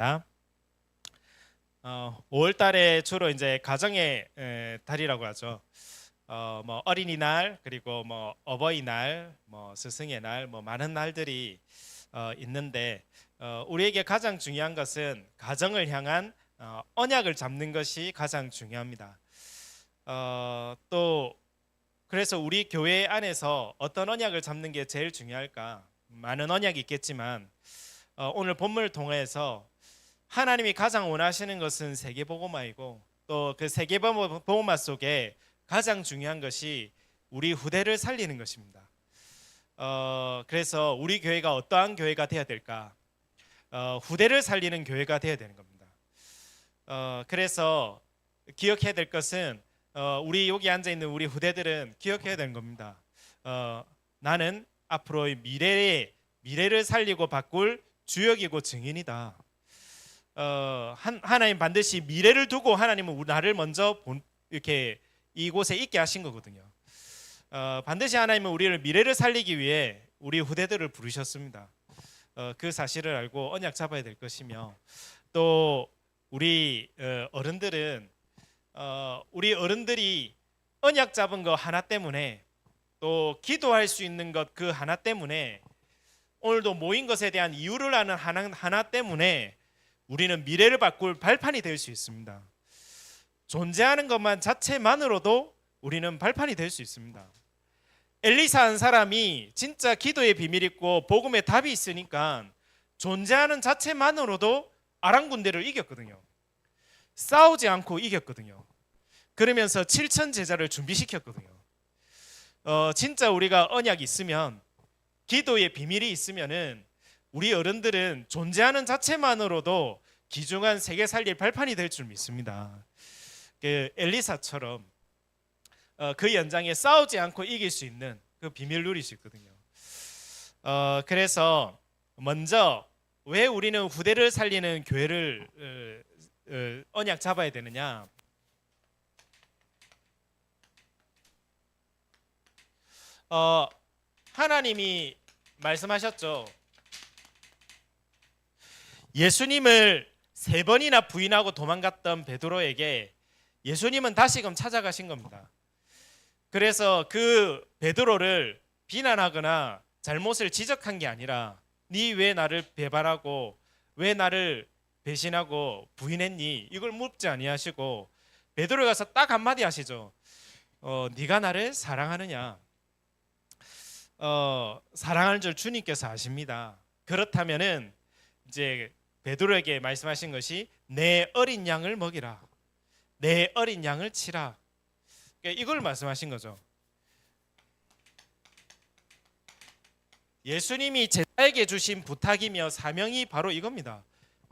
드리겠습니다. 5월 달에 주로 이제 가정의 달이라고 하죠. 뭐 어린이날, 그리고 뭐 어버이날, 뭐 스승의 날, 뭐 많은 날들이 있는데 우리에게 가장 중요한 것은 가정을 향한 언약을 잡는 것이 가장 중요합니다. 또 그래서 우리 교회 안에서 어떤 언약을 잡는 게 제일 중요할까? 많은 언약이 있겠지만 오늘 본문을 통해서 하나님이 가장 원하시는 것은 세계복음화이고, 또 그 세계복음화 속에 가장 중요한 것이 우리 후대를 살리는 것입니다. 그래서 우리 교회가 어떠한 교회가 되어야 될까? 후대를 살리는 교회가 되어야 되는 겁니다. 그래서 기억해야 될 것은 우리 여기 앉아 있는 우리 후대들은 기억해야 되는 겁니다. 나는 앞으로의 미래를 살리고 바꿀 주역이고 증인이다. 하나님 반드시 미래를 두고 하나님은 나를 먼저 이렇게 이곳에 있게 하신 거거든요. 반드시 하나님은 우리를 미래를 살리기 위해 우리 후대들을 부르셨습니다. 그 사실을 알고 언약 잡아야 될 것이며, 또 우리 어른들이 언약 잡은 거 하나 때문에, 또 기도할 수 있는 것 그 하나 때문에, 오늘도 모인 것에 대한 이유를 아는 하나 때문에 우리는 미래를 바꿀 발판이 될 수 있습니다. 존재하는 것만 자체만으로도 우리는 발판이 될 수 있습니다. 엘리사 한 사람이 진짜 기도의 비밀이 있고 복음의 답이 있으니까 존재하는 자체만으로도 아람 군대를 이겼거든요. 싸우지 않고 이겼거든요. 그러면서 7천 제자를 준비시켰거든요. 진짜 우리가 언약이 있으면, 기도의 비밀이 있으면은 우리 어른들은 존재하는 자체만으로도 귀중한 세계 살릴 발판이 될 줄 믿습니다. 엘리사처럼 그 연장에 싸우지 않고 이길 수 있는 그 비밀을 누릴 수 있거든요. 그래서 먼저 왜 우리는 후대를 살리는 교회를 언약 잡아야 되느냐? 하나님이 말씀하셨죠. 예수님을 3번이나 부인하고 도망갔던 베드로에게 예수님은 다시금 찾아가신 겁니다. 그래서 그 베드로를 비난하거나 잘못을 지적한 게 아니라, 네 왜 나를 배반하고 왜 나를 배신하고 부인했니? 이걸 묻지 아니하시고 베드로에 가서 딱 한마디 하시죠. 네가 나를 사랑하느냐? 사랑하는 줄 주님께서 아십니다. 그렇다면은 이제 베드로에게 말씀하신 것이 내 어린 양을 먹이라, 내 어린 양을 치라. 이걸 말씀하신 거죠. 예수님이 제자에게 주신 부탁이며 사명이 바로 이겁니다.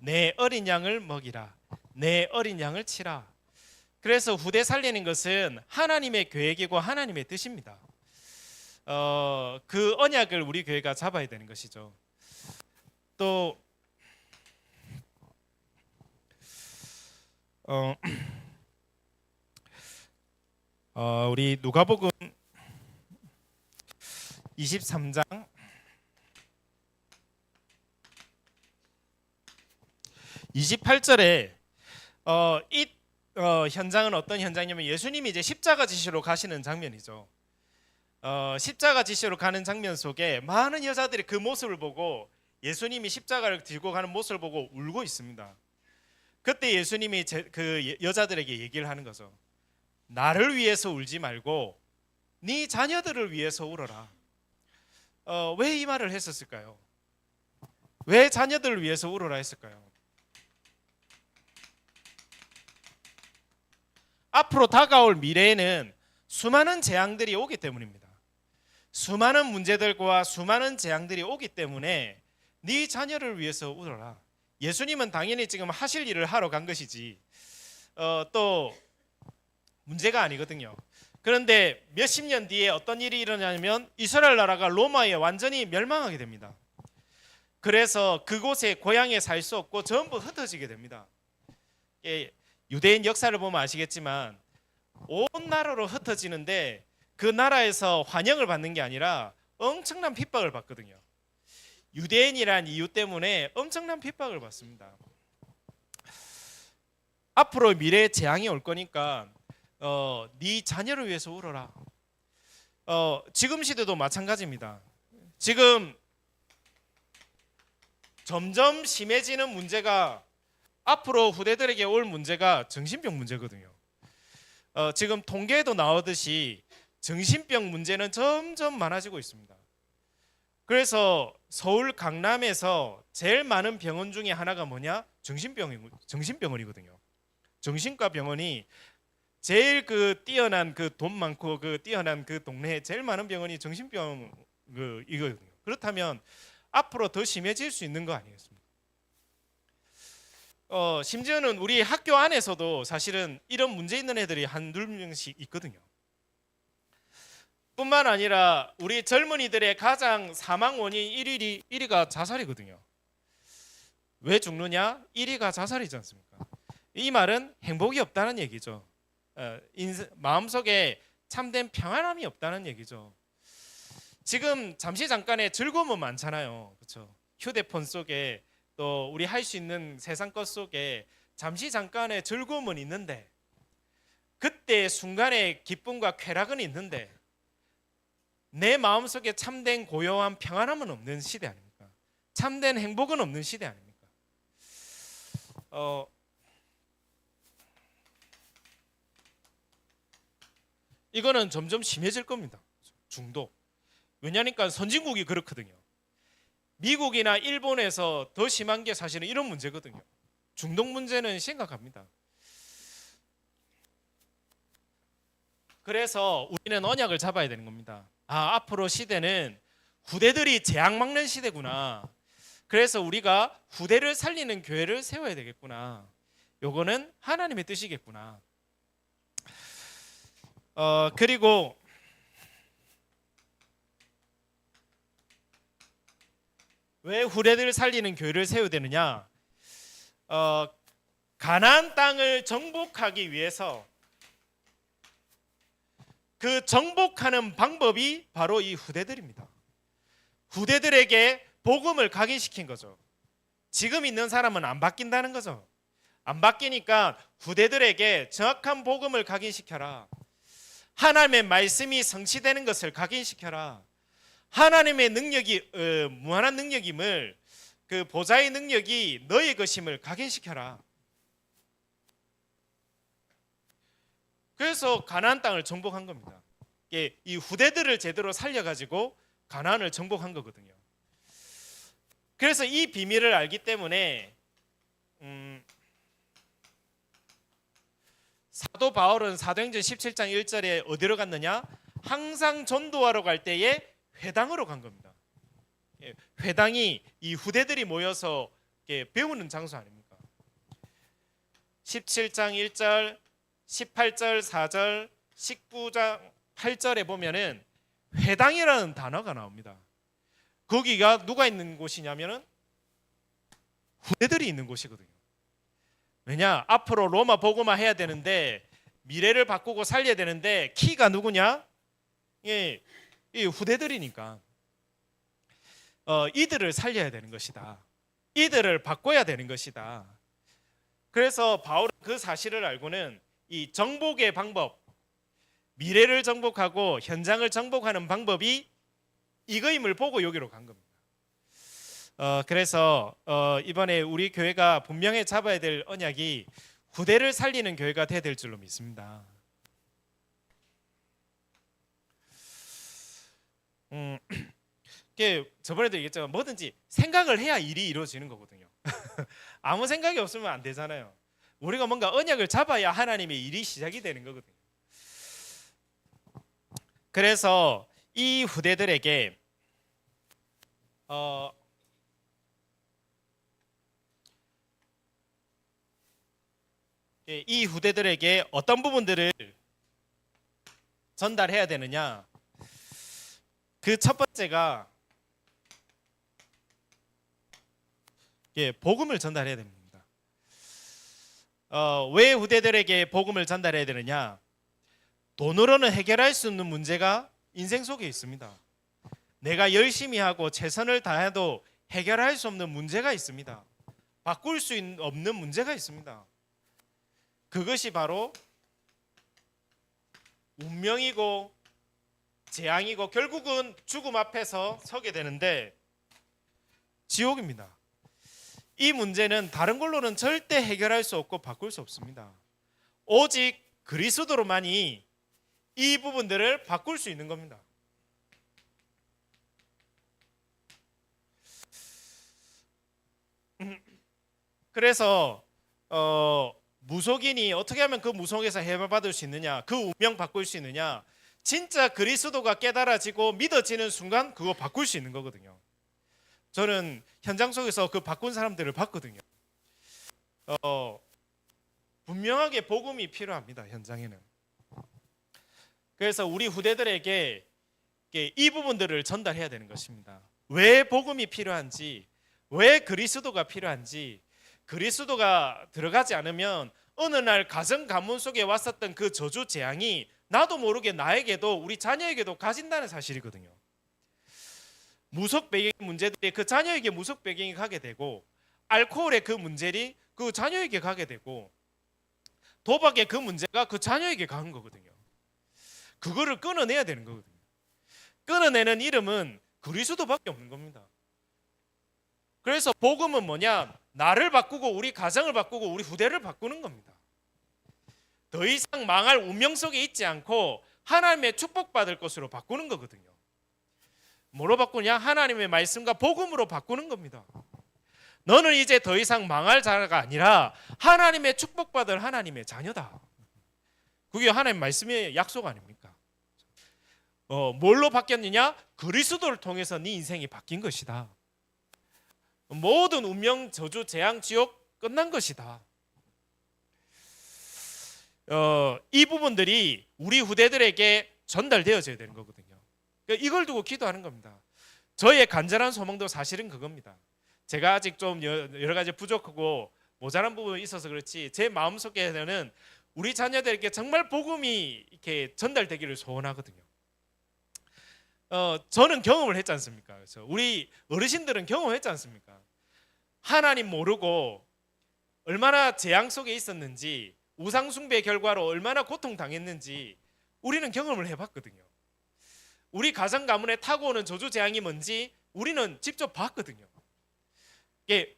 내 어린 양을 먹이라, 내 어린 양을 치라. 그래서 후대 살리는 것은 하나님의 계획이고 하나님의 뜻입니다. 그 언약을 우리 교회가 잡아야 되는 것이죠. 또 우리 누가복음 23장 28절에 이 현장은 어떤 현장이냐면, 예수님이 이제 십자가 지시로 가시는 장면이죠. 십자가 지시로 가는 장면 속에 많은 여자들이 그 모습을 보고, 예수님이 십자가를 들고 가는 모습을 보고 울고 있습니다. 그때 예수님이 그 여자들에게 얘기를 하는 거죠. 나를 위해서 울지 말고 네 자녀들을 위해서 울어라. 왜 이 말을 했었을까요? 왜 자녀들을 위해서 울어라 했을까요? 앞으로 다가올 미래에는 수많은 재앙들이 오기 때문입니다. 수많은 문제들과 수많은 재앙들이 오기 때문에 네 자녀를 위해서 울어라. 예수님은 당연히 지금 하실 일을 하러 간 것이지 또 문제가 아니거든요. 그런데 몇십 년 뒤에 어떤 일이 일어나냐면, 이스라엘 나라가 로마에 완전히 멸망하게 됩니다. 그래서 그곳에 고향에 살 수 없고 전부 흩어지게 됩니다. 유대인 역사를 보면 아시겠지만 온 나라로 흩어지는데, 그 나라에서 환영을 받는 게 아니라 엄청난 핍박을 받거든요. 유대인이란 이유 때문에 엄청난 핍박을 받습니다. 앞으로 미래에 재앙이 올 거니까 네 자녀를 위해서 울어라. 지금 시대도 마찬가지입니다. 지금 점점 심해지는 문제가, 앞으로 후대들에게 올 문제가 정신병 문제거든요. 지금 통계에도 나오듯이 정신병 문제는 점점 많아지고 있습니다. 그래서 서울 강남에서 제일 많은 병원 중에 하나가 뭐냐? 정신병원이거든요. 정신과 병원이 제일 그 뛰어난, 그 돈 많고 그 뛰어난 그 동네에 제일 많은 병원이 정신병 이거거든요. 그렇다면 앞으로 더 심해질 수 있는 거 아니겠습니까? 심지어는 우리 학교 안에서도 사실은 이런 문제 있는 애들이 한두 명씩 있거든요. 뿐만 아니라 우리 젊은이들의 가장 사망 원인 1위가 자살이거든요. 왜 죽느냐? 1위가 자살이지 않습니까? 이 말은 행복이 없다는 얘기죠. 마음속에 참된 평안함이 없다는 얘기죠. 지금 잠시 잠깐의 즐거움은 많잖아요. 그렇죠? 휴대폰 속에 또 우리 할 수 있는 세상 것 속에 잠시 잠깐의 즐거움은 있는데, 그때 순간의 기쁨과 쾌락은 있는데 내 마음속에 참된 고요한 평안함은 없는 시대 아닙니까? 참된 행복은 없는 시대 아닙니까? 이거는 점점 심해질 겁니다. 중독. 왜냐니까 선진국이 그렇거든요. 미국이나 일본에서 더 심한 게 사실은 이런 문제거든요. 중독 문제는 심각합니다. 그래서 우리는 언약을 잡아야 되는 겁니다. 앞으로 시대는 후대들이 재앙 막는 시대구나. 그래서 우리가 후대를 살리는 교회를 세워야 되겠구나. 요거는 하나님의 뜻이겠구나. 그리고 왜 후대들을 살리는 교회를 세워야 되느냐? 가나안 땅을 정복하기 위해서 그 정복하는 방법이 바로 이 후대들입니다. 후대들에게 복음을 각인시킨 거죠. 지금 있는 사람은 안 바뀐다는 거죠. 안 바뀌니까 후대들에게 정확한 복음을 각인시켜라. 하나님의 말씀이 성취되는 것을 각인시켜라. 하나님의 능력이 무한한 능력임을, 그 보좌의 능력이 너의 것임을 각인시켜라. 그래서 가나안 땅을 정복한 겁니다. 이 후대들을 제대로 살려가지고 가나안을 정복한 거거든요. 그래서 이 비밀을 알기 때문에 사도 바울은 사도행전 17장 1절에 어디로 갔느냐? 항상 전도하러 갈 때에 회당으로 간 겁니다. 회당이 이 후대들이 모여서 배우는 장소 아닙니까? 17장 1절, 18절 4절, 19장 8절에 보면은 회당이라는 단어가 나옵니다. 거기가 누가 있는 곳이냐면은 후대들이 있는 곳이거든요. 왜냐? 앞으로 로마 복음화 해야 되는데, 미래를 바꾸고 살려야 되는데 키가 누구냐? 이 후대들이니까 이들을 살려야 되는 것이다. 이들을 바꿔야 되는 것이다. 그래서 바울은 그 사실을 알고는 이 정복의 방법, 미래를 정복하고 현장을 정복하는 방법이 이거임을 보고 여기로 간 겁니다. 그래서 이번에 우리 교회가 분명히 잡아야 될 언약이 후대를 살리는 교회가 돼야 될 줄로 믿습니다. 저번에도 얘기했지만 뭐든지 생각을 해야 일이 이루어지는 거거든요. 아무 생각이 없으면 안 되잖아요. 우리가 뭔가 언약을 잡아야 하나님의 일이 시작이 되는 거거든요. 그래서 이 후대들에게 이 후대들에게 어떤 부분들을 전달해야 되느냐? 그 첫 번째가 복음을 전달해야 됩니다. 왜 후대들에게 복음을 전달해야 되느냐? 돈으로는 해결할 수 없는 문제가 인생 속에 있습니다. 내가 열심히 하고 최선을 다해도 해결할 수 없는 문제가 있습니다. 바꿀 수 없는 문제가 있습니다. 그것이 바로 운명이고 재앙이고 결국은 죽음 앞에서 서게 되는데 지옥입니다. 이 문제는 다른 걸로는 절대 해결할 수 없고 바꿀 수 없습니다. 오직 그리스도로만이 이 부분들을 바꿀 수 있는 겁니다. 그래서 무속인이 어떻게 하면 그 무속에서 해결받을 수 있느냐, 그 운명 바꿀 수 있느냐, 진짜 그리스도가 깨달아지고 믿어지는 순간 그거 바꿀 수 있는 거거든요. 저는 현장 속에서 그 바꾼 사람들을 봤거든요. 분명하게 복음이 필요합니다. 현장에는. 그래서 우리 후대들에게 이 부분들을 전달해야 되는 것입니다. 왜 복음이 필요한지, 왜 그리스도가 필요한지, 그리스도가 들어가지 않으면 어느 날 가정 가문 속에 왔었던 그 저주 재앙이 나도 모르게 나에게도 우리 자녀에게도 가진다는 사실이거든요. 무속 배경 문제들이 그 자녀에게 무속 배경이 가게 되고, 알코올의 그 문제들이 그 자녀에게 가게 되고, 도박의 그 문제가 그 자녀에게 가는 거거든요. 그거를 끊어내야 되는 거거든요. 끊어내는 이름은 그리스도밖에 없는 겁니다. 그래서 복음은 뭐냐? 나를 바꾸고 우리 가정을 바꾸고 우리 후대를 바꾸는 겁니다. 더 이상 망할 운명 속에 있지 않고 하나님의 축복받을 것으로 바꾸는 거거든요. 뭐로 바꾸냐? 하나님의 말씀과 복음으로 바꾸는 겁니다. 너는 이제 더 이상 망할 자가 아니라 하나님의 축복받을 하나님의 자녀다. 그게 하나님 말씀의 약속 아닙니까? 뭘로 바뀌었느냐? 그리스도를 통해서 네 인생이 바뀐 것이다. 모든 운명, 저주, 재앙, 지옥 끝난 것이다. 이 부분들이 우리 후대들에게 전달되어져야 되는 거거든요. 그러니까 이걸 두고 기도하는 겁니다. 저의 간절한 소망도 사실은 그겁니다. 제가 아직 좀 여러 가지 부족하고 모자란 부분이 있어서 그렇지 제 마음속에는 우리 자녀들에게 정말 복음이 이렇게 전달되기를 소원하거든요. 저는 경험을 했지 않습니까? 그래서 우리 어르신들은 경험했지 않습니까? 하나님 모르고 얼마나 재앙 속에 있었는지, 우상 숭배 결과로 얼마나 고통당했는지 우리는 경험을 해봤거든요. 우리 가정 가문에 타고 오는 저주 재앙이 뭔지 우리는 직접 봤거든요.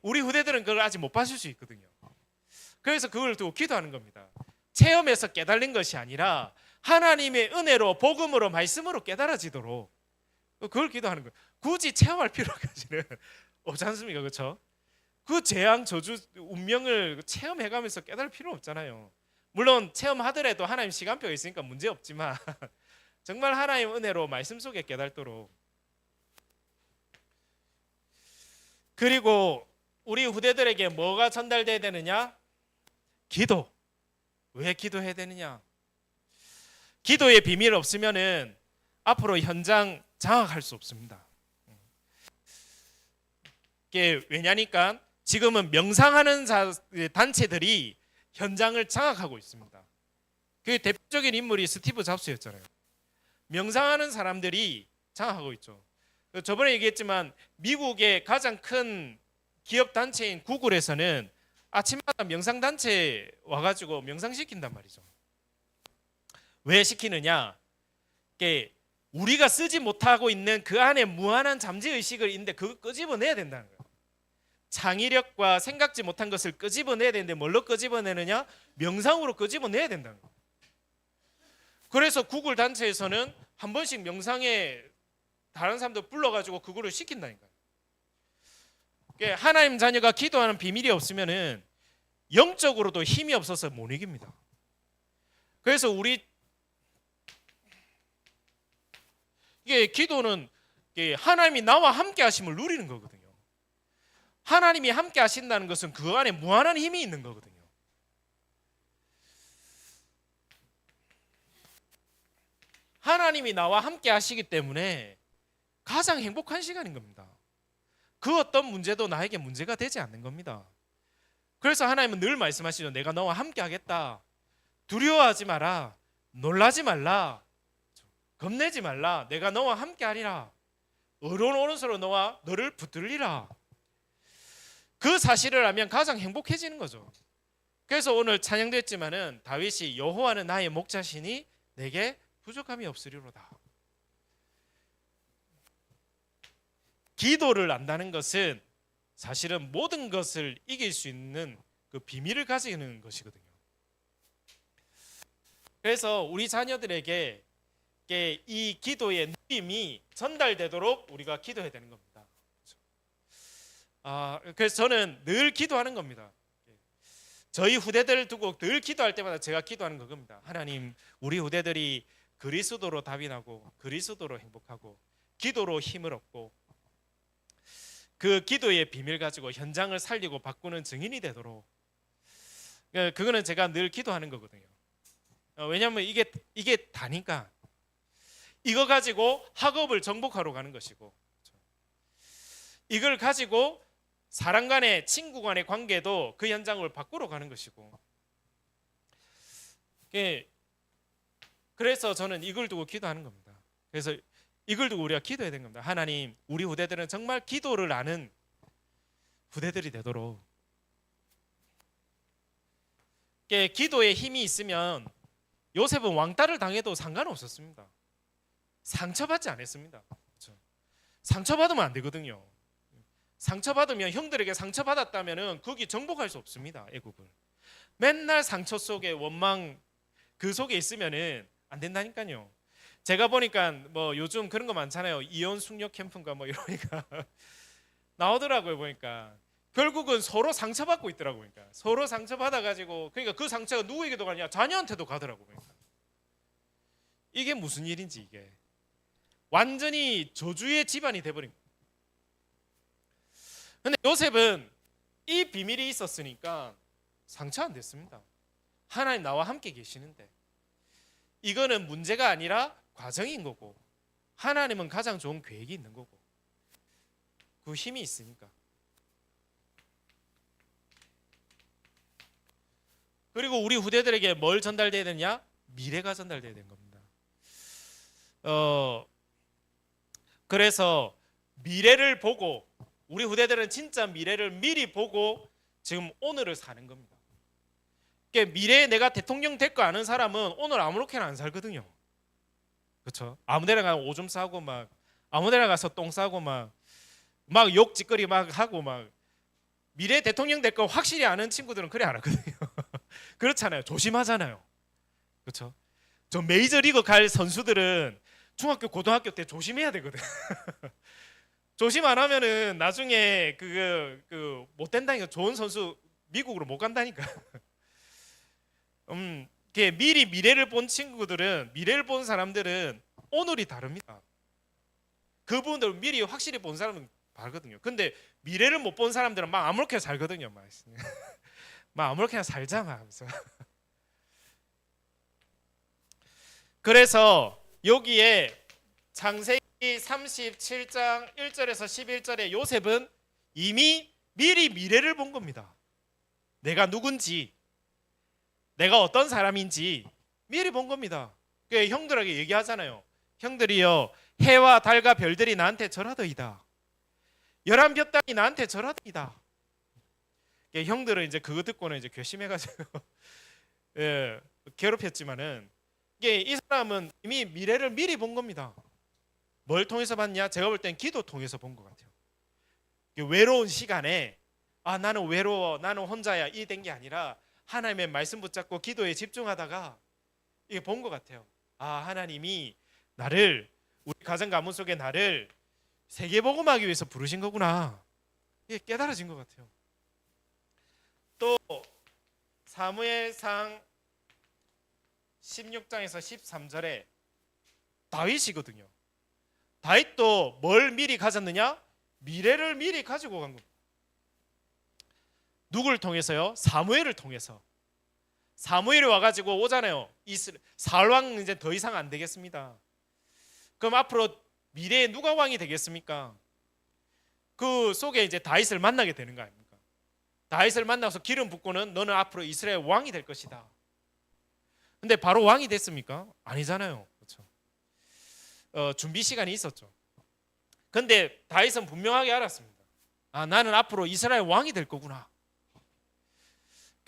우리 후대들은 그걸 아직 못 봤을 수 있거든요. 그래서 그걸 두고 기도하는 겁니다. 체험에서 깨달은 것이 아니라 하나님의 은혜로 복음으로 말씀으로 깨달아지도록 그걸 기도하는 거예요. 굳이 체험할 필요까지는 없지 않습니까? 그렇죠? 그 재앙 저주 운명을 체험해가면서 깨달을 필요는 없잖아요. 물론 체험하더라도 하나님 시간표가 있으니까 문제없지만 정말 하나님 은혜로 말씀 속에 깨달도록. 그리고 우리 후대들에게 뭐가 전달돼야 되느냐? 기도. 왜 기도해야 되느냐? 기도의 비밀 없으면은 앞으로 현장 장악할 수 없습니다. 이게 왜냐니까 지금은 명상하는 단체들이 현장을 장악하고 있습니다. 그 대표적인 인물이 스티브 잡스였잖아요. 명상하는 사람들이 장악하고 있죠. 저번에 얘기했지만 미국의 가장 큰 기업 단체인 구글에서는 아침마다 명상 단체 와가지고 명상시킨단 말이죠. 왜 시키느냐? 우리가 쓰지 못하고 있는 그 안에 무한한 잠재의식을 있는데 그거 끄집어내야 된다는 거예요. 창의력과 생각지 못한 것을 끄집어내야 되는데 뭘로 끄집어내느냐? 명상으로 끄집어내야 된다는 거예요. 그래서 구글 단체에서는 한 번씩 명상에 다른 사람들 불러가지고 그거를 시킨다니까요. 하나님 자녀가 기도하는 비밀이 없으면은 영적으로도 힘이 없어서 못 이깁니다. 그래서 이게 기도는 하나님이 나와 함께 하심을 누리는 거거든요. 하나님이 함께 하신다는 것은 그 안에 무한한 힘이 있는 거거든요. 하나님이 나와 함께 하시기 때문에 가장 행복한 시간인 겁니다. 그 어떤 문제도 나에게 문제가 되지 않는 겁니다. 그래서 하나님은 늘 말씀하시죠. 내가 너와 함께 하겠다. 두려워하지 마라. 놀라지 말라. 겁내지 말라. 내가 너와 함께 하리라. 의로운 오른손으로 너를 붙들리라. 그 사실을 알면 가장 행복해지는 거죠. 그래서 오늘 찬양도 했지만은 다윗이 여호와는 나의 목자시니 내게 부족함이 없으리로다. 기도를 안다는 것은 사실은 모든 것을 이길 수 있는 그 비밀을 가지는 것이거든요. 그래서 우리 자녀들에게 이 기도의 느낌이 전달되도록 우리가 기도해야 되는 겁니다. 그래서 저는 늘 기도하는 겁니다. 저희 후대들을 두고 늘 기도할 때마다 제가 기도하는 겁니다. 하나님, 우리 후대들이 그리스도로 답이 나고 그리스도로 행복하고 기도로 힘을 얻고 그 기도의 비밀 가지고 현장을 살리고 바꾸는 증인이 되도록, 그거는 제가 늘 기도하는 거거든요. 왜냐하면 이게 다니까 이거 가지고 학업을 정복하러 가는 것이고, 이걸 가지고 사람 간의 친구 간의 관계도 그 현장을 바꾸러 가는 것이고, 그래서 저는 이걸 두고 기도하는 겁니다. 그래서 이걸 두고 우리가 기도해야 되는 겁니다. 하나님, 우리 후대들은 정말 기도를 아는 후대들이 되도록. 기도에 힘이 있으면 요셉은 왕따를 당해도 상관없었습니다. 상처받지 않았습니다. 그렇죠? 상처받으면 안 되거든요. 상처받으면, 형들에게 상처받았다면 거기 정복할 수 없습니다. 애국을 맨날 상처 속에 원망 그 속에 있으면은 안 된다니까요. 제가 보니까 뭐 요즘 그런 거 많잖아요. 이혼 숙녀 캠프인가 뭐 이러니까 나오더라고요. 보니까 결국은 서로 상처받고 있더라고요. 그러니까 서로 상처받아가지고, 그러니까 그 상처가 누구에게도 가냐? 자녀한테도 가더라고요. 그러니까 이게 무슨 일인지, 이게 완전히 저주의 집안이 돼버린 거예요. 근데 요셉은 이 비밀이 있었으니까 상처 안 됐습니다. 하나님 나와 함께 계시는데, 이거는 문제가 아니라 과정인 거고, 하나님은 가장 좋은 계획이 있는 거고, 그 힘이 있으니까. 그리고 우리 후대들에게 뭘 전달돼야 되냐? 미래가 전달돼야 되는 겁니다. 그래서 미래를 보고, 우리 후대들은 진짜 미래를 미리 보고 지금 오늘을 사는 겁니다. 미래에 내가 대통령 될 거 아는 사람은 오늘 아무렇게나 안 살거든요. 그렇죠? 아무데나 가서 오줌 싸고 막 아무데나 가서 똥 싸고 막 욕짓거리 막 하고 막, 미래 대통령 될 거 확실히 아는 친구들은 그래 안 하거든요. 그렇잖아요. 조심하잖아요. 그렇죠? 저 메이저리그 갈 선수들은 중학교 고등학교 때 조심해야 되거든. 조심 안 하면은 나중에 못 된다니까. 좋은 선수 미국으로 못 간다니까. 미리 미래를 본 친구들은, 미래를 본 사람들은 오늘이 다릅니다. 그분들 미리 확실히 본 사람은 다르거든요. 근데 미래를 못 본 사람들은 막 아무렇게 살거든요. 막 아무렇게나 살자 막 하면서. 그래서 여기에 창세기 37장 1절에서 11절에 요셉은 이미 미리 미래를 본 겁니다. 내가 누군지, 내가 어떤 사람인지 미리 본 겁니다. 형들에게 얘기하잖아요. 형들이요, 해와 달과 별들이 나한테 절하더이다. 열한 볕땅이 나한테 절하더이다. 형들은 이제 그거 듣고는 이제 괘씸해가지고 괴롭혔지만은, 이 사람은 이미 미래를 미리 본 겁니다. 뭘 통해서 봤냐? 제가 볼 땐 기도 통해서 본 것 같아요. 외로운 시간에 나는 외로워, 나는 혼자야, 이 된 게 아니라 하나님의 말씀 붙잡고 기도에 집중하다가 이게 본 것 같아요. 하나님이 나를, 우리 가정 가문 속에 나를 세계복음하기 위해서 부르신 거구나. 이게 깨달아진 것 같아요. 또 사무엘상 16장에서 13절에 다윗이거든요. 다윗도 뭘 미리 가졌느냐? 미래를 미리 가지고 간 겁니다. 누굴 통해서요? 사무엘을 통해서. 사무엘이 와가지고 오잖아요. 사울 왕은 이제 더 이상 안 되겠습니다. 그럼 앞으로 미래에 누가 왕이 되겠습니까? 그 속에 이제 다윗을 만나게 되는 거 아닙니까? 다윗을 만나서 기름 붓고는 너는 앞으로 이스라엘 왕이 될 것이다. 근데 바로 왕이 됐습니까? 아니잖아요. 그렇죠? 준비 시간이 있었죠. 근데 다윗은 분명하게 알았습니다. 나는 앞으로 이스라엘 왕이 될 거구나.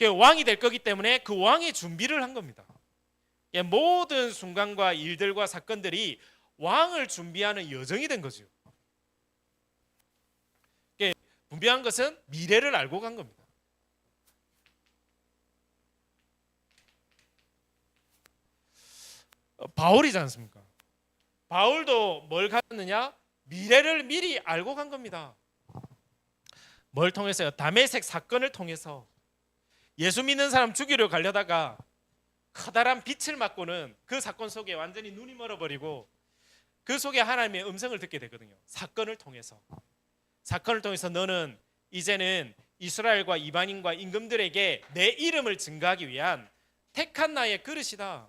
왕이 될 거기 때문에 그 왕의 준비를 한 겁니다. 모든 순간과 일들과 사건들이 왕을 준비하는 여정이 된 거죠. 분명한 것은 미래를 알고 간 겁니다. 바울이지 않습니까? 바울도 뭘 가졌느냐? 미래를 미리 알고 간 겁니다. 뭘 통해서요? 다메섹 사건을 통해서 예수 믿는 사람 죽이려 가려다가 커다란 빛을 맞고는 그 사건 속에 완전히 눈이 멀어버리고 그 속에 하나님의 음성을 듣게 되거든요. 사건을 통해서 너는 이제는 이스라엘과 이방인과 임금들에게 내 이름을 증거하기 위한 택한 나의 그릇이다.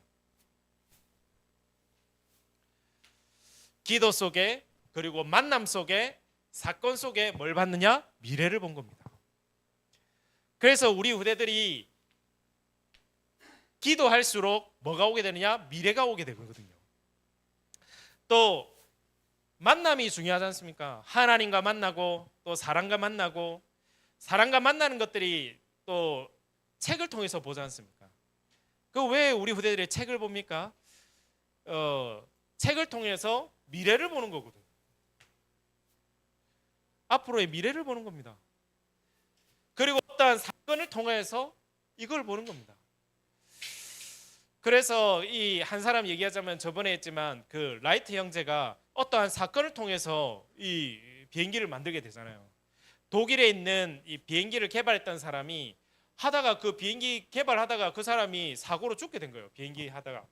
기도 속에 그리고 만남 속에 사건 속에 뭘 봤느냐? 미래를 본 겁니다. 그래서 우리 후대들이 기도할수록 뭐가 오게 되느냐? 미래가 오게 되거든요. 또 만남이 중요하지 않습니까? 하나님과 만나고 또 사람과 만나고 사람과 만나는 것들이 또 책을 통해서 보지 않습니까? 그 왜 우리 후대들이 책을 봅니까? 책을 통해서 미래를 보는 거거든요. 앞으로의 미래를 보는 겁니다. 그리고 어떠한 사건을 통해서 이걸 보는 겁니다. 그래서 이 한 사람 얘기하자면 저번에 했지만 그 라이트 형제가 어떠한 사건을 통해서 이 비행기를 만들게 되잖아요. 독일에 있는 이 비행기를 개발했던 사람이 하다가 그 비행기 개발하다가 그 사람이 사고로 죽게 된 거예요. 비행기 하다가.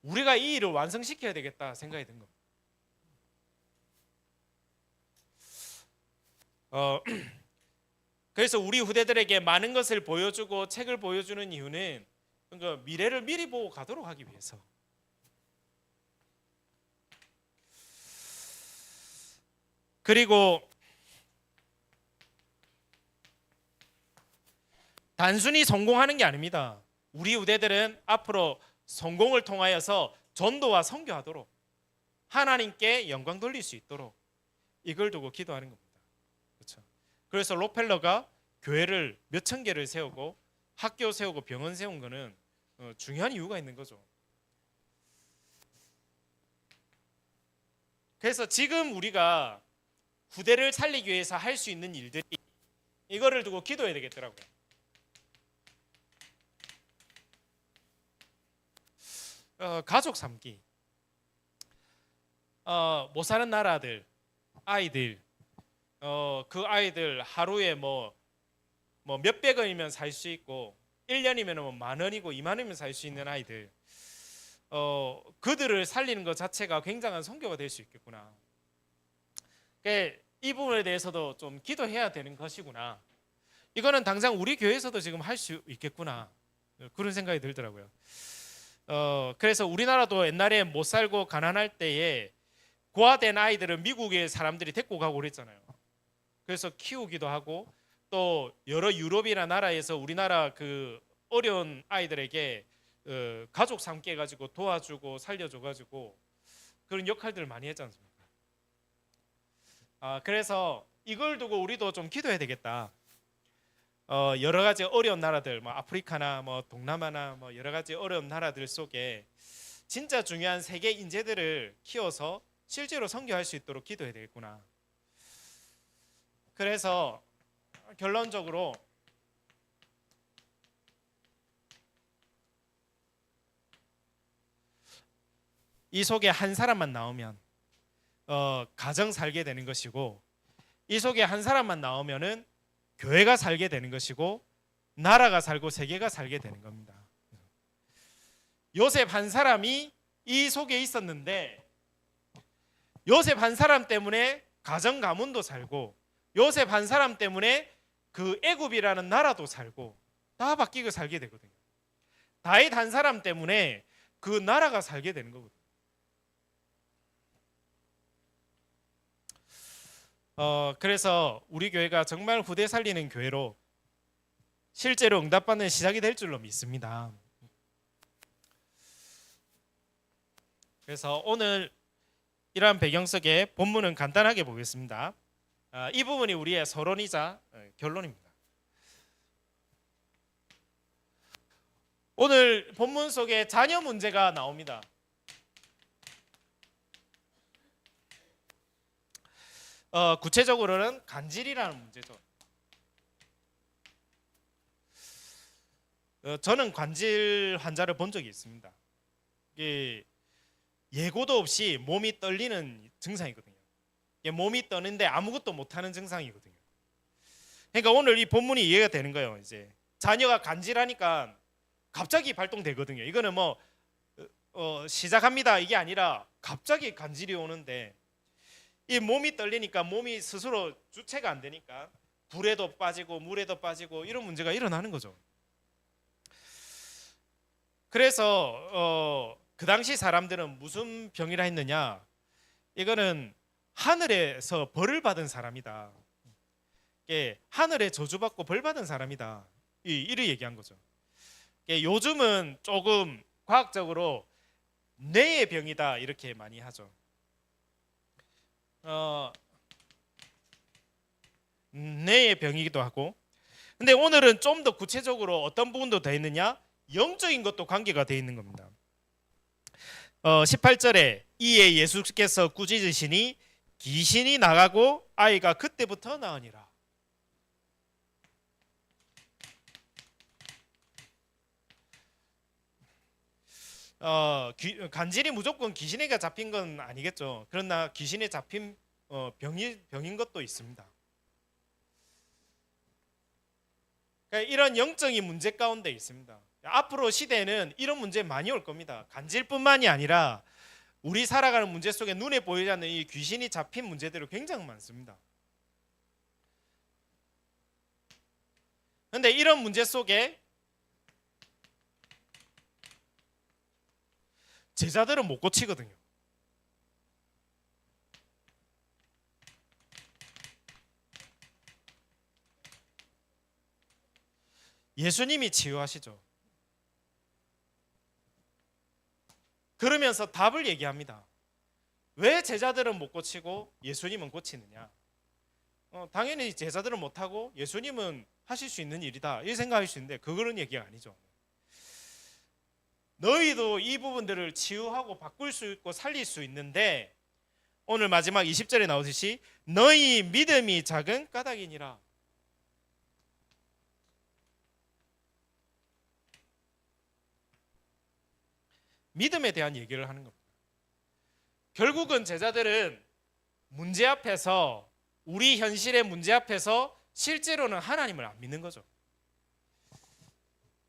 우리가 이 일을 완성시켜야 되겠다 생각이 든 겁니다. 그래서 우리 후대들에게 많은 것을 보여주고 책을 보여주는 이유는 그러니까 미래를 미리 보고 가도록 하기 위해서. 그리고 단순히 성공하는 게 아닙니다. 우리 후대들은 앞으로 성공을 통하여서 전도와 선교하도록 하나님께 영광 돌릴 수 있도록 이걸 두고 기도하는 겁니다. 그렇죠? 그래서 록펠러가 교회를 몇천 개를 세우고 학교 세우고 병원 세운 거는 중요한 이유가 있는 거죠. 그래서 지금 우리가 후대를 살리기 위해서 할 수 있는 일들이 이거를 두고 기도해야 되겠더라고요. 가족 삼기. 못 사는 나라들 아이들 그 아이들 하루에 뭐 몇백 원이면 살 수 있고 1년이면 뭐 만 원이고 2만 원이면 살 수 있는 아이들 그들을 살리는 것 자체가 굉장한 선교가 될 수 있겠구나. 이 부분에 대해서도 좀 기도해야 되는 것이구나. 이거는 당장 우리 교회에서도 지금 할 수 있겠구나. 그런 생각이 들더라고요. 그래서 우리나라도 옛날에 못 살고 가난할 때에 고아된 아이들을 미국의 사람들이 데리고 가고 그랬잖아요. 그래서 키우기도 하고 또 여러 유럽이나 나라에서 우리나라 그 어려운 아이들에게 가족 삼게 해가지고 도와주고 살려줘가지고 그런 역할들을 많이 했지 않습니까? 그래서 이걸 두고 우리도 좀 기도해야 되겠다. 여러 가지 어려운 나라들, 뭐 아프리카나 뭐 동남아나 뭐 여러 가지 어려운 나라들 속에 진짜 중요한 세계 인재들을 키워서 실제로 선교할 수 있도록 기도해야 되겠구나. 그래서 결론적으로 이 속에 한 사람만 나오면 가정 살게 되는 것이고 이 속에 한 사람만 나오면은 교회가 살게 되는 것이고 나라가 살고 세계가 살게 되는 겁니다. 요셉 한 사람이 이 속에 있었는데 요셉 한 사람 때문에 가정 가문도 살고 요셉 한 사람 때문에 그 애굽이라는 나라도 살고 다 바뀌고 살게 되거든요. 다윗 한 사람 때문에 그 나라가 살게 되는 거거든요. 그래서 우리 교회가 정말 후대 살리는 교회로 실제로 응답받는 시작이 될 줄로 믿습니다. 그래서 오늘 이러한 배경 속에 본문은 간단하게 보겠습니다. 이 부분이 우리의 서론이자 결론입니다. 오늘 본문 속에 자녀 문제가 나옵니다. 구체적으로는 간질이라는 문제죠. 저는 관질 환자를 본 적이 있습니다. 이게 예고도 없이 몸이 떨리는 증상이거든요. 이게 몸이 떠는데 아무것도 못하는 증상이거든요. 그러니까 오늘 이 본문이 이해가 되는 거예요. 이제 자녀가 간질하니까 갑자기 발동되거든요. 이거는 뭐 시작합니다 이게 아니라 갑자기 간질이 오는데 이 몸이 떨리니까 몸이 스스로 주체가 안 되니까 불에도 빠지고 물에도 빠지고 이런 문제가 일어나는 거죠. 그래서 그 당시 사람들은 무슨 병이라 했느냐, 이거는 하늘에서 벌을 받은 사람이다, 하늘에 저주받고 벌 받은 사람이다, 이를 얘기한 거죠. 요즘은 조금 과학적으로 뇌의 병이다 이렇게 많이 하죠. 뇌의 병이기도 하고. 근데 오늘은 좀 더 구체적으로 어떤 부분도 더 있느냐, 영적인 것도 관계가 돼 있는 겁니다. 18절에 이에 예수께서 꾸짖으시니 귀신이 나가고 아이가 그때부터 나으니라. 간질이 무조건 귀신에게 잡힌 건 아니겠죠. 그러나 귀신에 잡힌 병인 것도 있습니다. 그러니까 이런 영적인 문제 가운데 있습니다. 앞으로 시대에는 이런 문제 많이 올 겁니다. 간질뿐만이 아니라 우리 살아가는 문제 속에 눈에 보이지 않는 이 귀신이 잡힌 문제들이 굉장히 많습니다. 그런데 이런 문제 속에 제자들은 못 고치거든요. 예수님이 치유하시죠. 그러면서 답을 얘기합니다. 왜 제자들은 못 고치고 예수님은 고치느냐? 당연히 제자들은 못하고 예수님은 하실 수 있는 일이다 이 생각할 수 있는데 그거는 얘기가 아니죠. 너희도 이 부분들을 치유하고 바꿀 수 있고 살릴 수 있는데 오늘 마지막 20절에 나오듯이 너희 믿음이 작은 까닭이니라. 믿음에 대한 얘기를 하는 겁니다. 결국은 제자들은 문제 앞에서, 우리 현실의 문제 앞에서 실제로는 하나님을 안 믿는 거죠.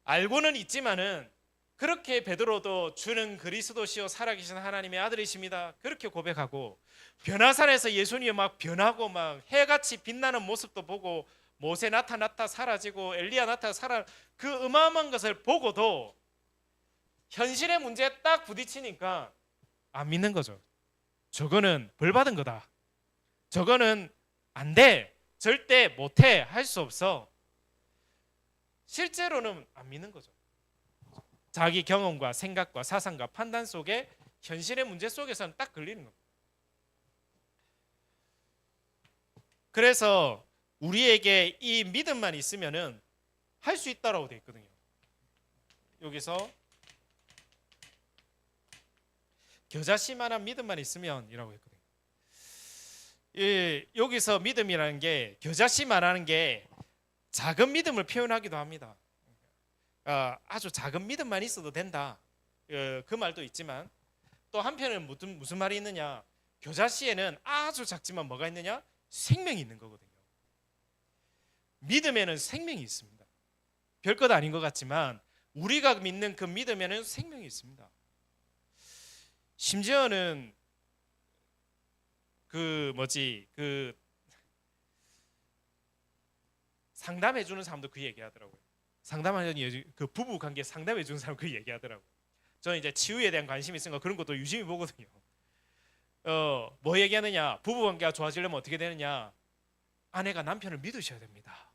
알고는 있지만은 그렇게 베드로도 주는 그리스도시요 살아계신 하나님의 아들이십니다 그렇게 고백하고, 변화산에서 예수님이 막 변하고 막 해같이 빛나는 모습도 보고 모세 나타났다 사라지고 엘리야 나타나 사라, 그 어마어마한 것을 보고도 현실의 문제에 딱 부딪히니까 안 믿는 거죠. 저거는 벌 받은 거다, 저거는 안 돼, 절대 못해, 할 수 없어. 실제로는 안 믿는 거죠. 자기 경험과 생각과 사상과 판단 속에 현실의 문제 속에서는 딱 걸리는 겁니다. 그래서 우리에게 이 믿음만 있으면은 할 수 있다라고 되어 있거든요. 여기서 겨자씨만한 믿음만 있으면 이라고 했거든요. 여기서 믿음이라는 게 겨자씨만하는 게 작은 믿음을 표현하기도 합니다. 아주 작은 믿음만 있어도 된다, 그 말도 있지만 또 한편은 무슨 말이 있느냐, 겨자씨에는 아주 작지만 뭐가 있느냐, 생명이 있는 거거든요. 믿음에는 생명이 있습니다. 별것 아닌 것 같지만 우리가 믿는 그 믿음에는 생명이 있습니다. 심지어는 상담해 주는 사람도 그 얘기하더라고요. 상담하는 그 부부 관계 상담해 주는 사람 그 얘기하더라고요. 저는 이제 치유에 대한 관심이 있으니까 그런 것도 유심히 보거든요. 뭐 얘기하느냐, 부부 관계가 좋아지려면 어떻게 되느냐, 아내가 남편을 믿으셔야 됩니다.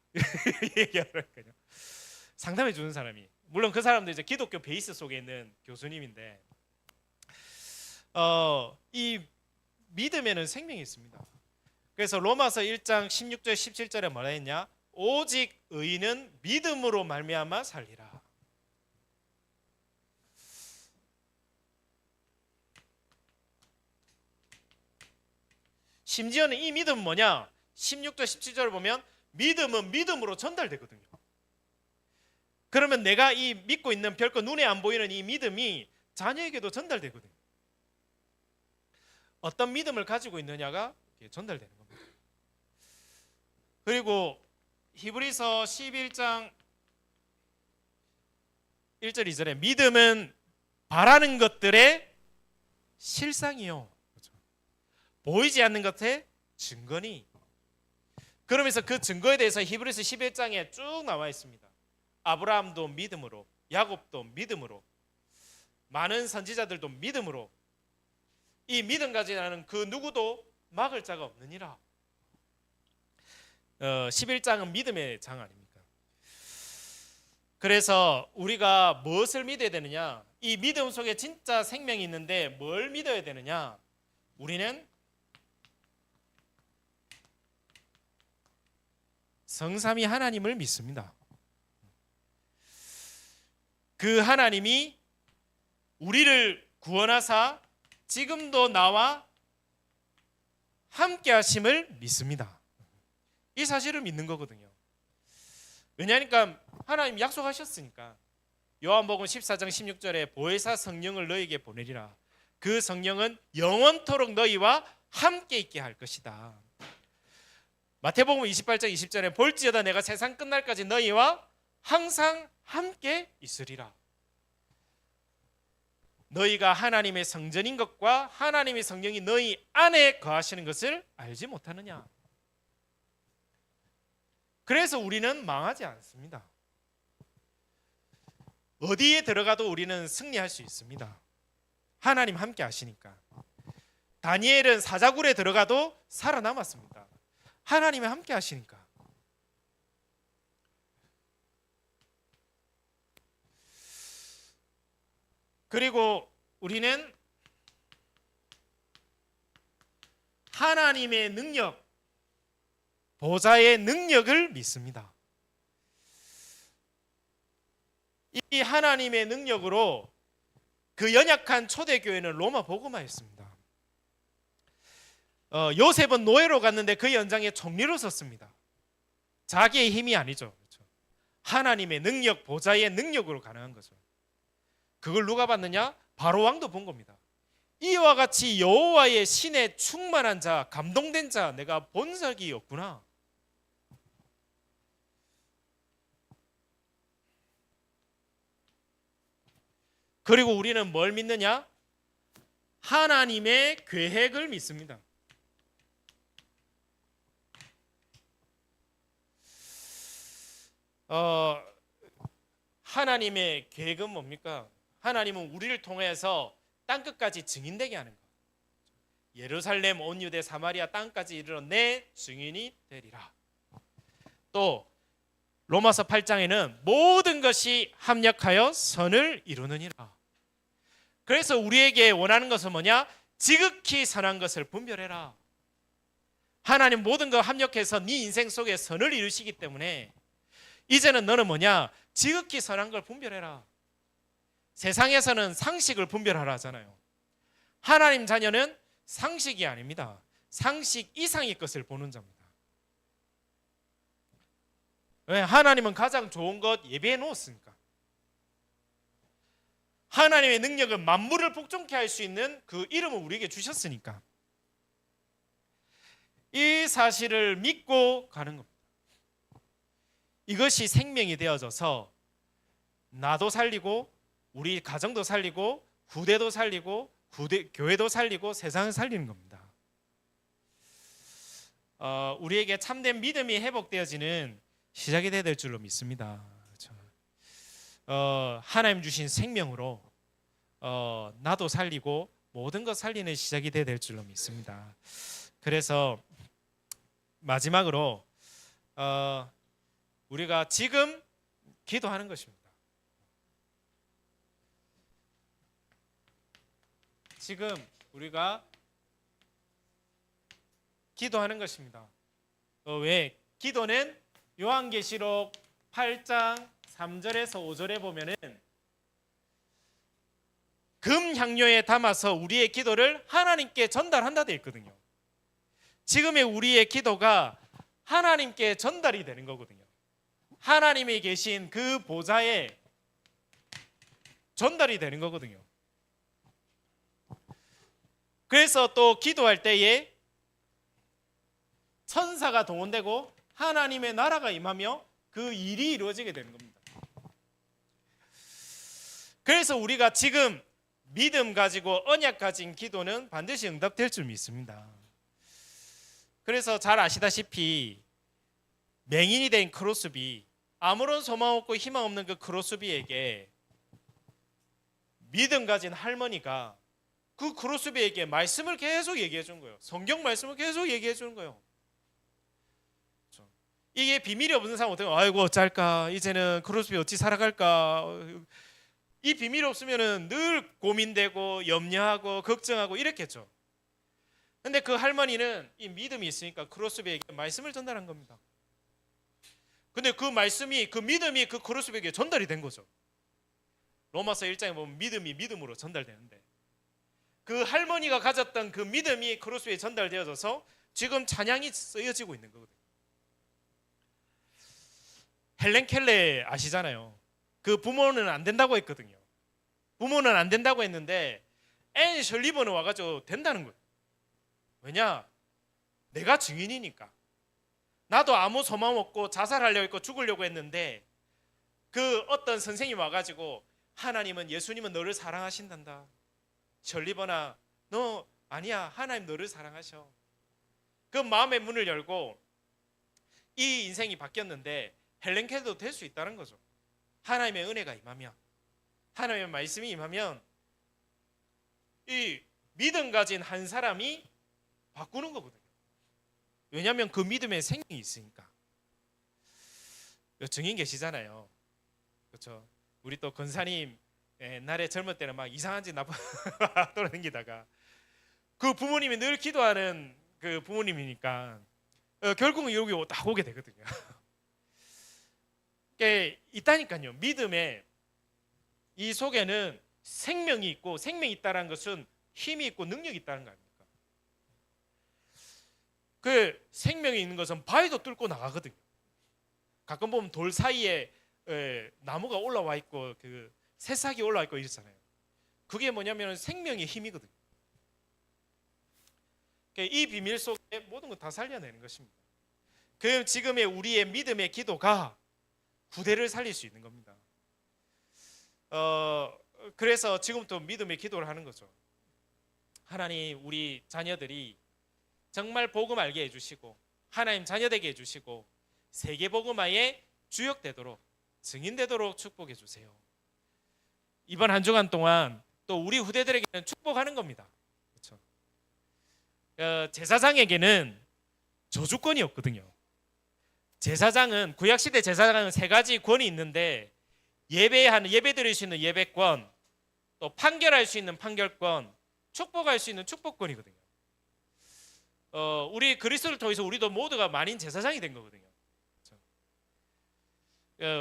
얘기하더라고요. 상담해 주는 사람이, 물론 그 사람도 이제 기독교 베이스 속에 있는 교수님인데, 이 믿음에는 생명이 있습니다. 그래서 로마서 1장 16절 17절에 뭐라 했냐, 오직 의인은 믿음으로 말미암아 살리라. 심지어는 이 믿음은 뭐냐? 16절 17절을 보면 믿음은 믿음으로 전달되거든요. 그러면 내가 이 믿고 있는 별거 눈에 안 보이는 이 믿음이 자녀에게도 전달되거든요. 어떤 믿음을 가지고 있느냐가 전달되는 겁니다. 그리고 히브리서 11장 1절 2절에 믿음은 바라는 것들의 실상이요, 그렇죠? 보이지 않는 것의 증거니. 그러면서 그 증거에 대해서 히브리서 11장에 쭉 나와 있습니다. 아브라함도 믿음으로, 야곱도 믿음으로, 많은 선지자들도 믿음으로, 이 믿음 가지라는 그 누구도 막을 자가 없느니라. 11장은 믿음의 장 아닙니까? 그래서 우리가 무엇을 믿어야 되느냐? 이 믿음 속에 진짜 생명이 있는데 뭘 믿어야 되느냐? 우리는 성삼위 하나님을 믿습니다. 그 하나님이 우리를 구원하사 지금도 나와 함께 하심을 믿습니다. 이 사실을 믿는 거거든요. 왜냐하니까 하나님 약속하셨으니까. 요한복음 14장 16절에 보혜사 성령을 너희에게 보내리라. 그 성령은 영원토록 너희와 함께 있게 할 것이다. 마태복음 28장 20절에 볼지어다 내가 세상 끝날까지 너희와 항상 함께 있으리라. 너희가 하나님의 성전인 것과 하나님의 성령이 너희 안에 거하시는 것을 알지 못하느냐. 그래서 우리는 망하지 않습니다. 어디에 들어가도 우리는 승리할 수 있습니다. 하나님 함께 하시니까. 다니엘은 사자굴에 들어가도 살아남았습니다. 하나님이 함께 하시니까. 그리고 우리는 하나님의 능력, 보좌의 능력을 믿습니다. 이 하나님의 능력으로 그 연약한 초대교회는 로마 복음화였습니다. 요셉은 노예로 갔는데 그 연장에 총리로 섰습니다. 자기의 힘이 아니죠. 그렇죠? 하나님의 능력, 보좌의 능력으로 가능한 거죠. 그걸 누가 봤느냐? 바로 왕도 본 겁니다. 이와 같이 여호와의 신에 충만한 자, 감동된 자 내가 본 적이 없구나. 그리고 우리는 뭘 믿느냐? 하나님의 계획을 믿습니다. 하나님의 계획은 뭡니까? 하나님은 우리를 통해서 땅끝까지 증인되게 하는 것. 예루살렘 온 유대 사마리아 땅까지 이르러 내 증인이 되리라. 또 로마서 8장에는 모든 것이 합력하여 선을 이루느니라. 그래서 우리에게 원하는 것은 뭐냐? 지극히 선한 것을 분별해라. 하나님 모든 것 합력해서 네 인생 속에 선을 이루시기 때문에 이제는 너는 뭐냐? 지극히 선한 걸 분별해라. 세상에서는 상식을 분별하라 하잖아요. 하나님 자녀는 상식이 아닙니다. 상식 이상의 것을 보는 자입니다. 왜? 하나님은 가장 좋은 것 예배해 놓았으니까. 하나님의 능력은 만물을 복종케 할 수 있는 그 이름을 우리에게 주셨으니까. 이 사실을 믿고 가는 겁니다. 이것이 생명이 되어져서 나도 살리고 우리 가정도 살리고 후대도 살리고 교회도 살리고 세상을 살리는 겁니다. 우리에게 참된 믿음이 회복되어지는 시작이 돼야 될 줄로 믿습니다. 그렇죠? 하나님 주신 생명으로 나도 살리고 모든 것 살리는 시작이 돼야 될 줄로 믿습니다. 그래서 마지막으로 우리가 지금 기도하는 것입니다. 지금 우리가 기도하는 것입니다. 왜? 기도는 요한계시록 8장 3절에서 5절에 보면은 금 향료에 담아서 우리의 기도를 하나님께 전달한다 되어 있거든요. 지금의 우리의 기도가 하나님께 전달이 되는 거거든요. 하나님이 계신 그 보좌에 전달이 되는 거거든요. 그래서 또 기도할 때에 천사가 동원되고 하나님의 나라가 임하며 그 일이 이루어지게 되는 겁니다. 그래서 우리가 지금 믿음 가지고 언약 가진 기도는 반드시 응답될 줄 믿습니다. 그래서 잘 아시다시피 맹인이 된 크로스비, 아무런 소망 없고 희망 없는 그 크로스비에게 믿음 가진 할머니가 그 크로스비에게 말씀을 계속 얘기해 준 거예요. 성경 말씀을 계속 얘기해 주는 거예요. 그렇죠? 이게 비밀이 없는 사람 어떻게 아이고 어쩔까, 이제는 크로스비 어찌 살아갈까, 이 비밀이 없으면은 늘 고민되고 염려하고 걱정하고 이랬겠죠. 근데 그 할머니는 이 믿음이 있으니까 크로스비에게 말씀을 전달한 겁니다. 근데 그 말씀이, 그 믿음이 그 크로스비에게 전달이 된 거죠. 로마서 1장에 보면 믿음이 믿음으로 전달되는데, 그 할머니가 가졌던 그 믿음이 크로스비에 전달되어져서 지금 찬양이 쓰여지고 있는 거거든요. 헬렌 켈레 아시잖아요. 그 부모는 안 된다고 했거든요. 부모는 안 된다고 했는데 앤 설리번은 와가지고 된다는 거예요. 왜냐? 내가 증인이니까. 나도 아무 소망 없고 자살하려고 했고 죽으려고 했는데 그 어떤 선생님이 와가지고 하나님은, 예수님은 너를 사랑하신단다. 설리번아, 너 아니야, 하나님 너를 사랑하셔. 그 마음의 문을 열고 이 인생이 바뀌었는데 헬렌 켈레도 될 수 있다는 거죠. 하나님의 은혜가 임하면, 하나님의 말씀이 임하면 이 믿음 가진 한 사람이 바꾸는 거거든요. 왜냐하면 그 믿음에 생명이 있으니까. 증인 계시잖아요. 그렇죠? 우리 또 권사님 옛날에 젊을 때는 막 이상한 짓 나쁜 돌아다니다가 그 부모님이 늘 기도하는 그 부모님이니까 결국은 여기 딱 오게 되거든요. 있다니까요. 믿음에 이 속에는 생명이 있고, 생명이 있다는 것은 힘이 있고 능력이 있다는 거 아닙니까? 그 생명이 있는 것은 바위도 뚫고 나가거든요. 가끔 보면 돌 사이에 나무가 올라와 있고 그 새싹이 올라와 있고 이러잖아요. 그게 뭐냐면 생명의 힘이거든요. 이 비밀 속에 모든 걸 다 살려내는 것입니다. 그럼 지금의 우리의 믿음의 기도가 구대를 살릴 수 있는 겁니다. 그래서 지금부터 믿음의 기도를 하는 거죠. 하나님, 우리 자녀들이 정말 복음 알게 해주시고 하나님 자녀되게 해주시고 세계복음화에 주역되도록, 증인되도록 축복해 주세요. 이번 한 주간 동안 또 우리 후대들에게는 축복하는 겁니다. 그렇죠? 제사장에게는 저주권이 없거든요. 제사장은, 구약시대 제사장은 세 가지 권이 있는데 예배 드릴 수 있는 예배권, 또 판결할 수 있는 판결권, 축복할 수 있는 축복권이거든요. 우리 그리스도를 통해서 우리도 모두가 만인 제사장이 된 거거든요. 그렇죠?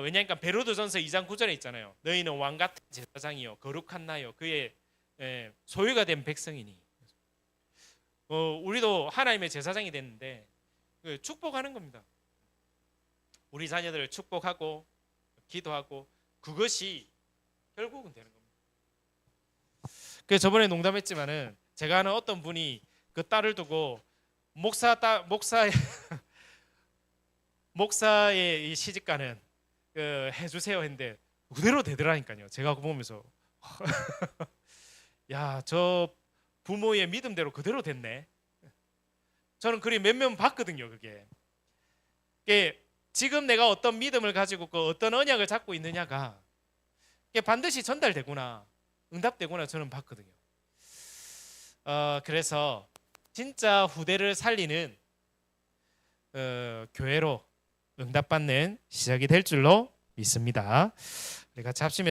왜냐하니까 베드로전서 2장 9절에 있잖아요. 너희는 왕같은 제사장이요 거룩한 나요 그의 소유가 된 백성이니. 우리도 하나님의 제사장이 됐는데 축복하는 겁니다. 우리 자녀들을 축복하고 기도하고 그것이 결국은 되는 겁니다. 그래서 저번에 농담했지만은 제가 아는 어떤 분이 그 딸을 두고 목사의 이 시집가는 해주세요 했는데 그대로 되더라니까요. 제가 그거 보면서 야, 저 부모의 믿음대로 그대로 됐네. 저는 그리 몇 명 봤거든요. 그게 지금 내가 어떤 믿음을 가지고 어떤 언약을 잡고 있느냐가 반드시 전달되구나, 응답되구나 저는 봤거든요. 그래서 진짜 후대를 살리는 교회로 응답받는 시작이 될 줄로 믿습니다. 우리 같이 합시면